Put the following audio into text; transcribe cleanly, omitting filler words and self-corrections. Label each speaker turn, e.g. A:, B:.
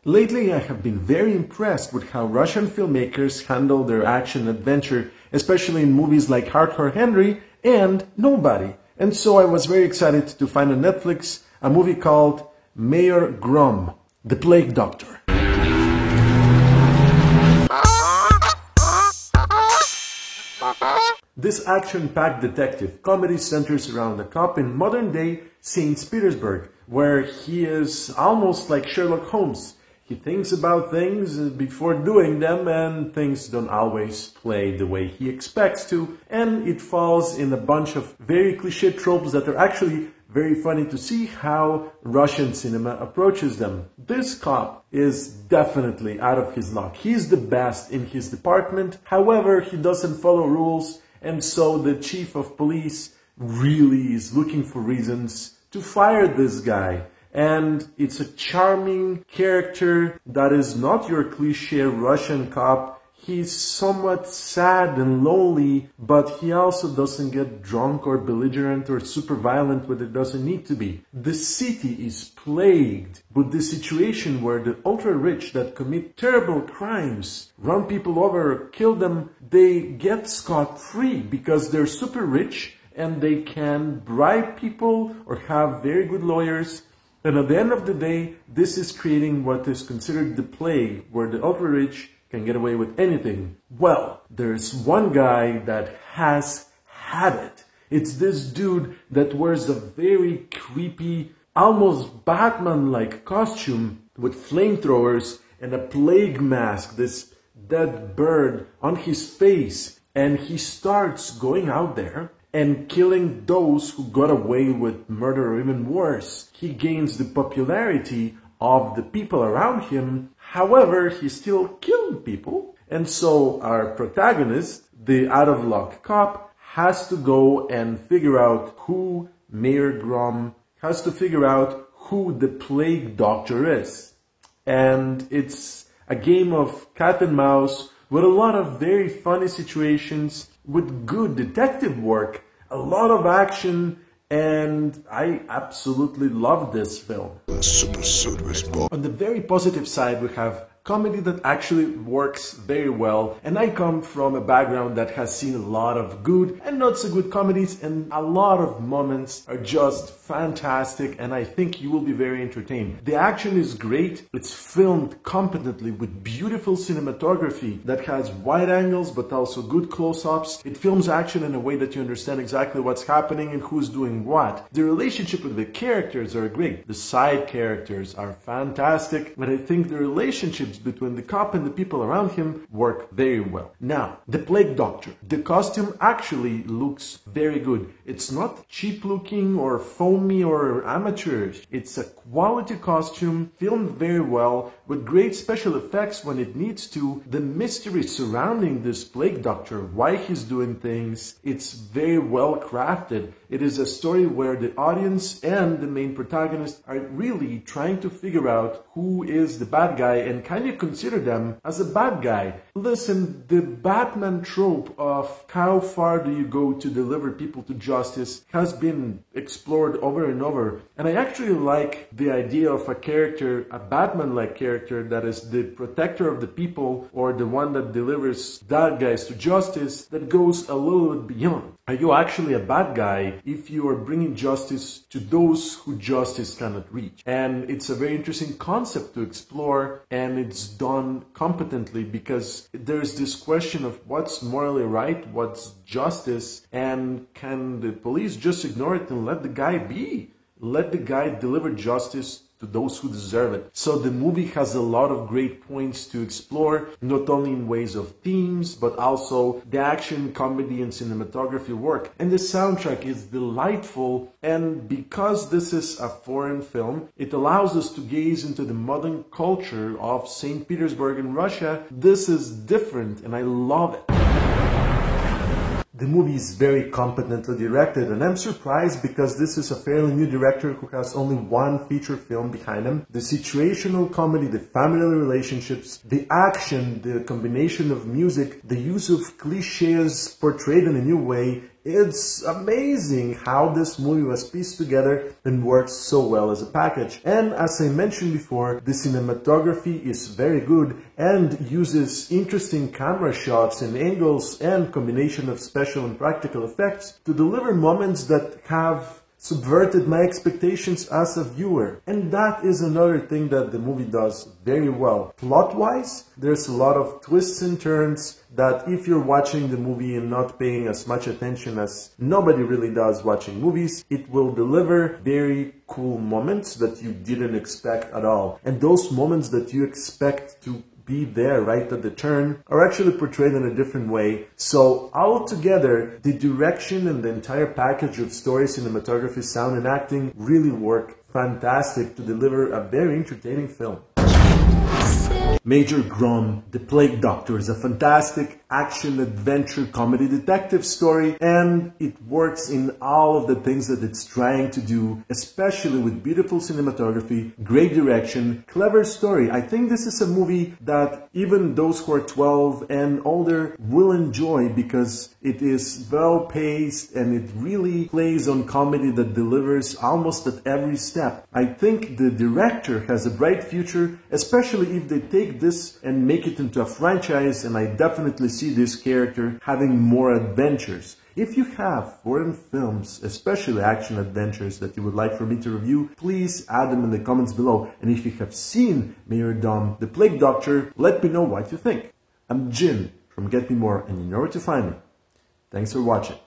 A: Lately, I have been very impressed with how Russian filmmakers handle their action adventure, especially in movies like Hardcore Henry and Nobody. And so I was very excited to find on Netflix a movie called Mayor Grom, the Plague Doctor. This action-packed detective comedy centers around a cop in modern-day St. Petersburg, where he is almost like Sherlock Holmes. He thinks about things before doing them, and things don't always play the way he expects to, and it falls in a bunch of very cliché tropes that are actually very funny to see how Russian cinema approaches them. This cop is definitely out of his luck. He's the best in his department, however, he doesn't follow rules, and so the chief of police really is looking for reasons to fire this guy. And it's a charming character that is not your cliché Russian cop. He's somewhat sad and lonely, but he also doesn't get drunk or belligerent or super violent when it doesn't need to be. The city is plagued with this situation where the ultra-rich that commit terrible crimes, run people over, kill them, they get scot-free because they're super rich and they can bribe people or have very good lawyers. And at the end of the day, this is creating what is considered the plague, where the ultra-rich can get away with anything. Well, there's one guy that has had it. It's this dude that wears a very creepy, almost Batman-like costume with flamethrowers and a plague mask, this dead bird on his face. And he starts going out there and killing those who got away with murder or even worse. He gains the popularity of the people around him. However, he's still killing people. And so our protagonist, the out-of-luck cop, has to go and figure out who Mayor Grom, has to figure out who the Plague Doctor is. And it's a game of cat and mouse with a lot of very funny situations, with good detective work, a lot of action, and I absolutely love this film. On the very positive side, we have comedy that actually works very well, and I come from a background that has seen a lot of good and not so good comedies, and a lot of moments are just fantastic, and I think you will be very entertained. The action is great, it's filmed competently with beautiful cinematography that has wide angles but also good close-ups. It films action in a way that you understand exactly what's happening and who's doing what. The relationship with the characters are great. The side characters are fantastic, but I think the relationships between the cop and the people around him work very well. Now, the Plague Doctor. The costume actually looks very good. It's not cheap looking or foamy or amateurish. It's a quality costume, filmed very well, with great special effects when it needs to. The mystery surrounding this Plague Doctor, why he's doing things, it's very well crafted. It is a story where the audience and the main protagonist are really trying to figure out who is the bad guy and kind of consider them as a bad guy. Listen, the Batman trope of how far do you go to deliver people to justice has been explored over and over. And I actually like the idea of a character, a Batman-like character that is the protector of the people or the one that delivers bad guys to justice that goes a little bit beyond. Are you actually a bad guy if you are bringing justice to those who justice cannot reach? And it's a very interesting concept to explore, and it's done competently because there's this question of what's morally right, what's justice, and can the police just ignore it and let the guy be? Let the guy deliver justice to those who deserve it. So the movie has a lot of great points to explore, not only in ways of themes, but also the action, comedy, and cinematography work. And the soundtrack is delightful, and because this is a foreign film, it allows us to gaze into the modern culture of St. Petersburg in Russia. This is different, and I love it. The movie is very competently directed, and I'm surprised because this is a fairly new director who has only one feature film behind him. The situational comedy, the family relationships, the action, the combination of music, the use of cliches portrayed in a new way, It's amazing how this movie was pieced together and works so well as a package. And as I mentioned before, the cinematography is very good and uses interesting camera shots and angles and combination of special and practical effects to deliver moments that have subverted my expectations as a viewer. And that is another thing that the movie does very well. Plot-wise, there's a lot of twists and turns that if you're watching the movie and not paying as much attention as nobody really does watching movies, it will deliver very cool moments that you didn't expect at all. And those moments that you expect to be there right at the turn are actually portrayed in a different way. So altogether, the direction and the entire package of story, cinematography, sound and acting really work fantastic to deliver a very entertaining film. Major Grom, The Plague Doctor, is a fantastic action, adventure, comedy, detective story, and it works in all of the things that it's trying to do, especially with beautiful cinematography, great direction, clever story. I think this is a movie that even those who are 12 and older will enjoy because it is well paced and it really plays on comedy that delivers almost at every step. I think the director has a bright future, especially if they take this and make it into a franchise, and I definitely see this character having more adventures. If you have foreign films, especially action adventures, that you would like for me to review, please add them in the comments below. And if you have seen Major Dom, The Plague Doctor, let me know what you think. I'm Jin from Get Me More, and you know where to find me. Thanks for watching.